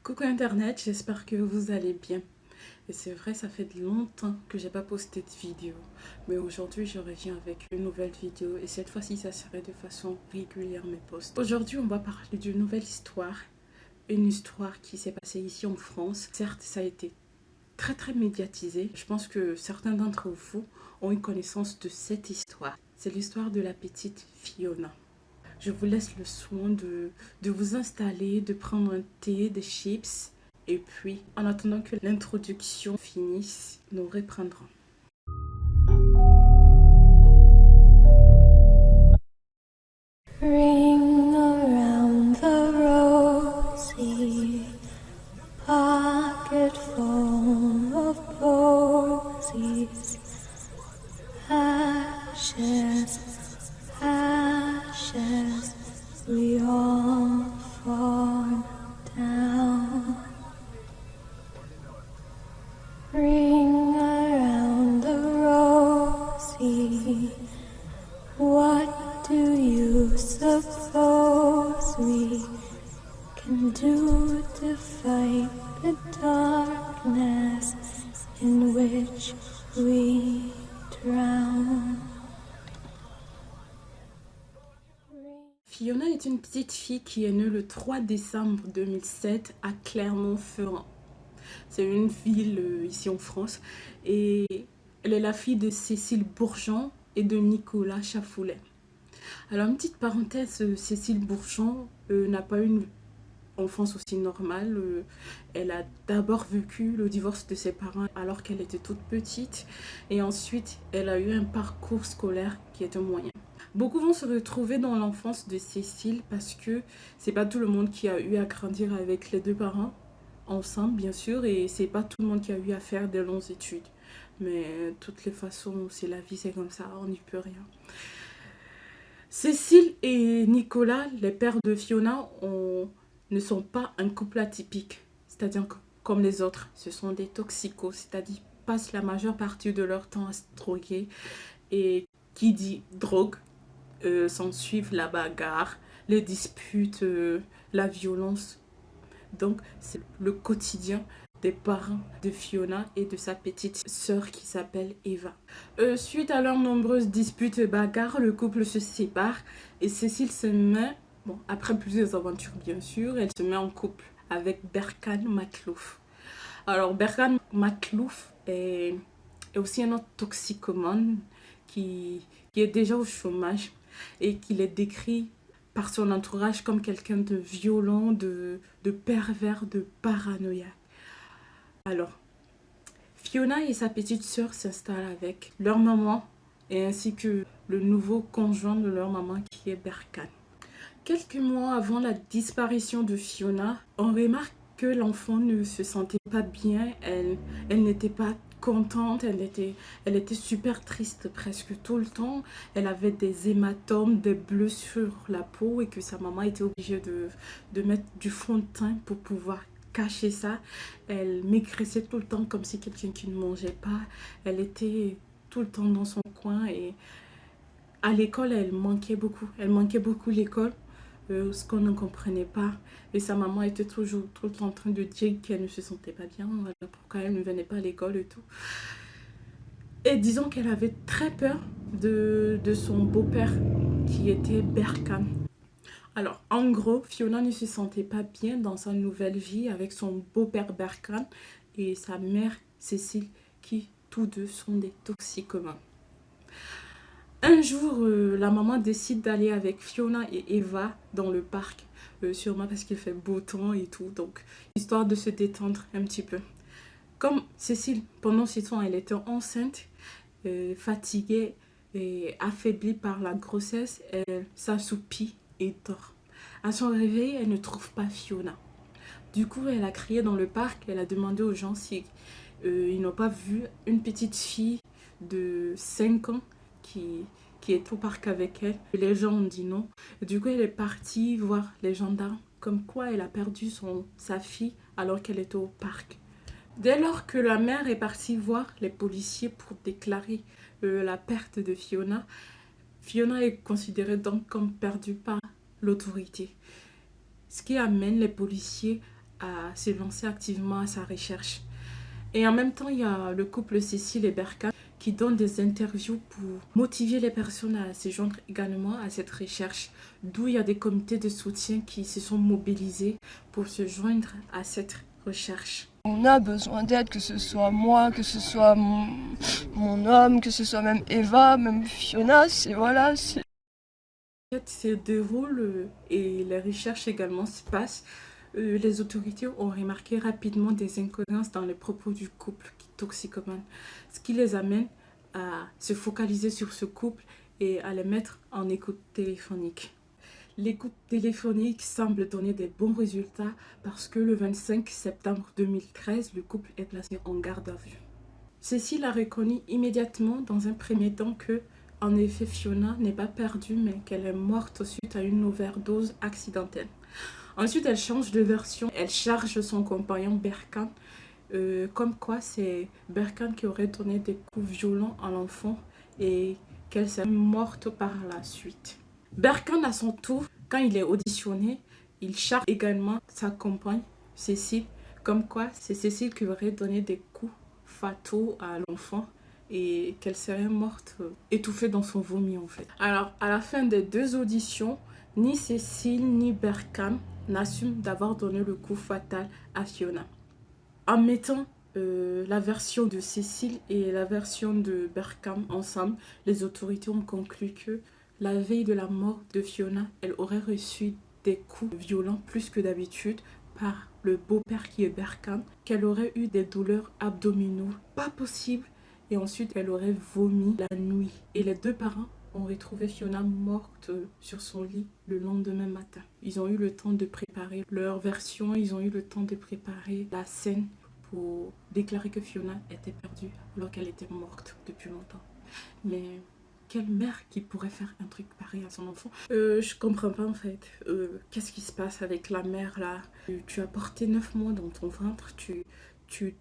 Coucou internet, j'espère que vous allez bien. Et c'est vrai, ça fait longtemps que j'ai pas posté de vidéo. Mais aujourd'hui, je reviens avec une nouvelle vidéo. Et cette fois-ci, ça serait de façon régulière mes posts. Aujourd'hui, on va parler d'une nouvelle histoire. Une histoire qui s'est passée ici en France. Certes, ça a été très médiatisé. Je pense que certains d'entre vous ont une connaissance de cette histoire. C'est l'histoire de la petite Fiona. Je vous laisse le soin de vous installer, de prendre un thé, des chips. Et puis, en attendant que l'introduction finisse, nous reprendrons. Ring around the rosy, pocket full of posies, ashes, ashes, we all fall down. Ring around the rosy, what do you suppose we can do to fight the darkness in which we drown? Fiona est une petite fille qui est née le 3 décembre 2007 à Clermont-Ferrand. C'est une ville ici en France. Et elle est la fille de Cécile Bourgeon et de Nicolas Chafoulet. Alors, une petite parenthèse, Cécile Bourgeon n'a pas eu une enfance aussi normale. Elle a d'abord vécu le divorce de ses parents alors qu'elle était toute petite. Et ensuite, elle a eu un parcours scolaire qui était moyen. Beaucoup vont se retrouver dans l'enfance de Cécile parce que c'est pas tout le monde qui a eu à grandir avec les deux parents ensemble, bien sûr, et c'est pas tout le monde qui a eu à faire des longues études. Mais de toutes les façons, c'est la vie, c'est comme ça, on n'y peut rien. Cécile et Nicolas, les pères de Fiona, ne sont pas un couple atypique. C'est-à-dire que, comme les autres, ce sont des toxicos, c'est-à-dire passent la majeure partie de leur temps à se droguer. Et qui dit drogue, s'en suivent la bagarre, les disputes, la violence. Donc, c'est le quotidien des parents de Fiona et de sa petite sœur qui s'appelle Eva. Suite à leurs nombreuses disputes et bagarres, le couple se sépare et Cécile se met, bon, après plusieurs aventures bien sûr, elle se met en couple avec Berkan Maklouf. Alors, Berkan Maklouf est aussi un autre toxicomane qui est déjà au chômage et qu'il est décrit par son entourage comme quelqu'un de violent, de pervers, de paranoïaque. Alors, Fiona et sa petite sœur s'installent avec leur maman et ainsi que le nouveau conjoint de leur maman qui est Berkan. Quelques mois avant la disparition de Fiona, on remarque que l'enfant ne se sentait pas bien, elle n'était pas contente, elle était super triste presque tout le temps. Elle avait des hématomes, des bleus sur la peau et que sa maman était obligée de mettre du fond de teint pour pouvoir cacher ça. Elle maigrissait tout le temps comme si quelqu'un qui ne mangeait pas. Elle était tout le temps dans son coin et à l'école, elle manquait beaucoup. Elle manquait beaucoup l'école, ce qu'on ne comprenait pas. Et sa maman était toujours tout le temps en train de dire qu'elle ne se sentait pas bien, voilà pourquoi elle ne venait pas à l'école et tout. Et disons qu'elle avait très peur de son beau-père qui était Berkan. Alors, en gros, Fiona ne se sentait pas bien dans sa nouvelle vie avec son beau-père Berkan et sa mère Cécile, qui tous deux sont des toxicomanes. Un jour, la maman décide d'aller avec Fiona et Eva dans le parc, sûrement parce qu'il fait beau temps et tout, donc histoire de se détendre un petit peu. Comme Cécile, pendant ce temps, elle était enceinte, fatiguée et affaiblie par la grossesse, elle s'assoupit et dort. À son réveil, elle ne trouve pas Fiona. Du coup, elle a crié dans le parc, elle a demandé aux gens si ils n'ont pas vu une petite fille de 5 ans qui est au parc avec elle. Et les gens ont dit non. Du coup, elle est partie voir les gendarmes, comme quoi elle a perdu sa fille alors qu'elle était au parc. Dès lors que la mère est partie voir les policiers pour déclarer la perte de Fiona, Fiona est considérée donc comme perdue par l'autorité. Ce qui amène les policiers à se lancer activement à sa recherche. Et en même temps, il y a le couple Cécile et Berkane qui donnent des interviews pour motiver les personnes à se joindre également à cette recherche. D'où il y a des comités de soutien qui se sont mobilisés pour se joindre à cette recherche. On a besoin d'aide, que ce soit moi, que ce soit mon homme, que ce soit même Eva, même Fiona, L'enquête se déroule et les recherches également se passent. Les autorités ont remarqué rapidement des incohérences dans les propos du couple toxicomane, ce qui les amène à se focaliser sur ce couple et à les mettre en écoute téléphonique. L'écoute téléphonique semble donner des bons résultats parce que le 25 septembre 2013, le couple est placé en garde à vue. Cécile a reconnu immédiatement dans un premier temps que, en effet, Fiona n'est pas perdue mais qu'elle est morte suite à une overdose accidentelle. Ensuite, elle change de version, elle charge son compagnon Berkane, comme quoi c'est Berkane qui aurait donné des coups violents à l'enfant et qu'elle serait morte par la suite. Berkane, à son tour, quand il est auditionné, il charge également sa compagne, Cécile, comme quoi c'est Cécile qui aurait donné des coups fataux à l'enfant et qu'elle serait morte étouffée dans son vomi en fait. Alors, à la fin des 2 auditions, ni Cécile ni Berkane n'assument d'avoir donné le coup fatal à Fiona. En mettant la version de Cécile et la version de Berkane ensemble, les autorités ont conclu que la veille de la mort de Fiona, elle aurait reçu des coups violents plus que d'habitude par le beau-père qui est Berkane, qu'elle aurait eu des douleurs abdominaux pas possibles et ensuite elle aurait vomi la nuit. Et les 2 parents ont retrouvé Fiona morte sur son lit le lendemain matin. Ils ont eu le temps de préparer leur version, ils ont eu le temps de préparer la scène pour déclarer que Fiona était perdue alors qu'elle était morte depuis longtemps. Mais quelle mère qui pourrait faire un truc pareil à son enfant? Je comprends pas en fait. Qu'est-ce qui se passe avec la mère là? Tu as porté 9 mois dans ton ventre, tu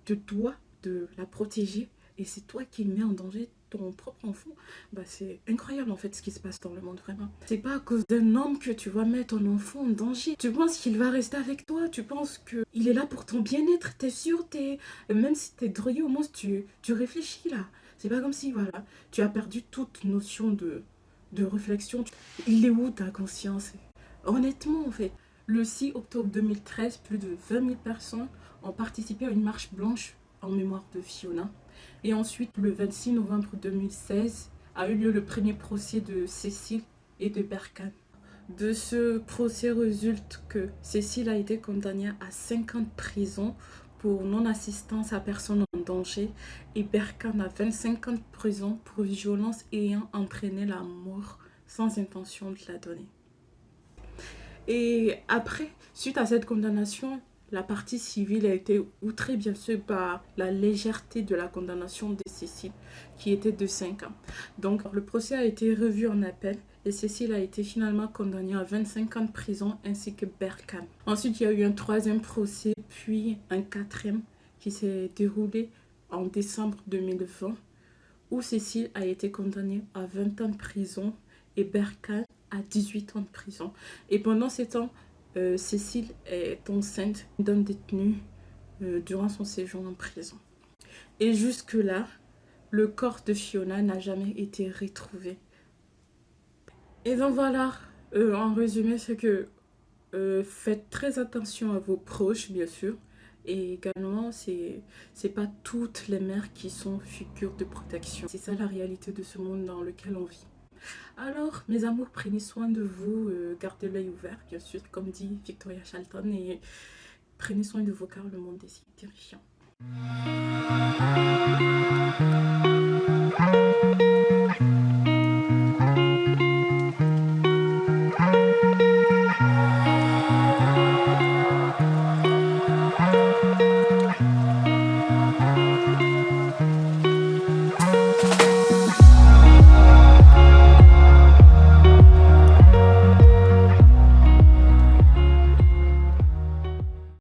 te dois de la protéger et c'est toi qui mets en danger ton propre enfant. Bah, c'est incroyable en fait ce qui se passe dans le monde vraiment. C'est pas à cause d'un homme que tu vas mettre ton enfant en danger. Tu penses qu'il va rester avec toi, tu penses qu'il est là pour ton bien-être, t'es sûr, même si t'es drogué au moins tu réfléchis là. C'est pas comme si voilà, tu as perdu toute notion de réflexion. Il est où ta conscience? Honnêtement en fait. Le 6 octobre 2013, plus de 20 000 personnes ont participé à une marche blanche en mémoire de Fiona. Et ensuite, le 26 novembre 2016, a eu lieu le premier procès de Cécile et de Berkane. De ce procès résulte que Cécile a été condamnée à 5 ans de prison pour non-assistance à personne en danger et Berkane à 25 ans de prison pour violence ayant entraîné la mort sans intention de la donner. Et après, suite à cette condamnation, la partie civile a été outrée bien sûr par la légèreté de la condamnation de Cécile, qui était de 5 ans. Donc le procès a été revu en appel et Cécile a été finalement condamnée à 25 ans de prison ainsi que Berkane. Ensuite, il y a eu un 3e procès, puis un 4e qui s'est déroulé en décembre 2020, où Cécile a été condamnée à 20 ans de prison et Berkane à 18 ans de prison. Et pendant ces temps, Cécile est enceinte d'un détenu durant son séjour en prison. Et jusque-là, le corps de Fiona n'a jamais été retrouvé. Et donc voilà, en résumé, c'est que faites très attention à vos proches, bien sûr. Et également, c'est pas toutes les mères qui sont figures de protection. C'est ça la réalité de ce monde dans lequel on vit. Alors, mes amours, prenez soin de vous, gardez l'œil ouvert, bien sûr, comme dit Victoria Charlton, et prenez soin de vous car le monde est si terrifiant.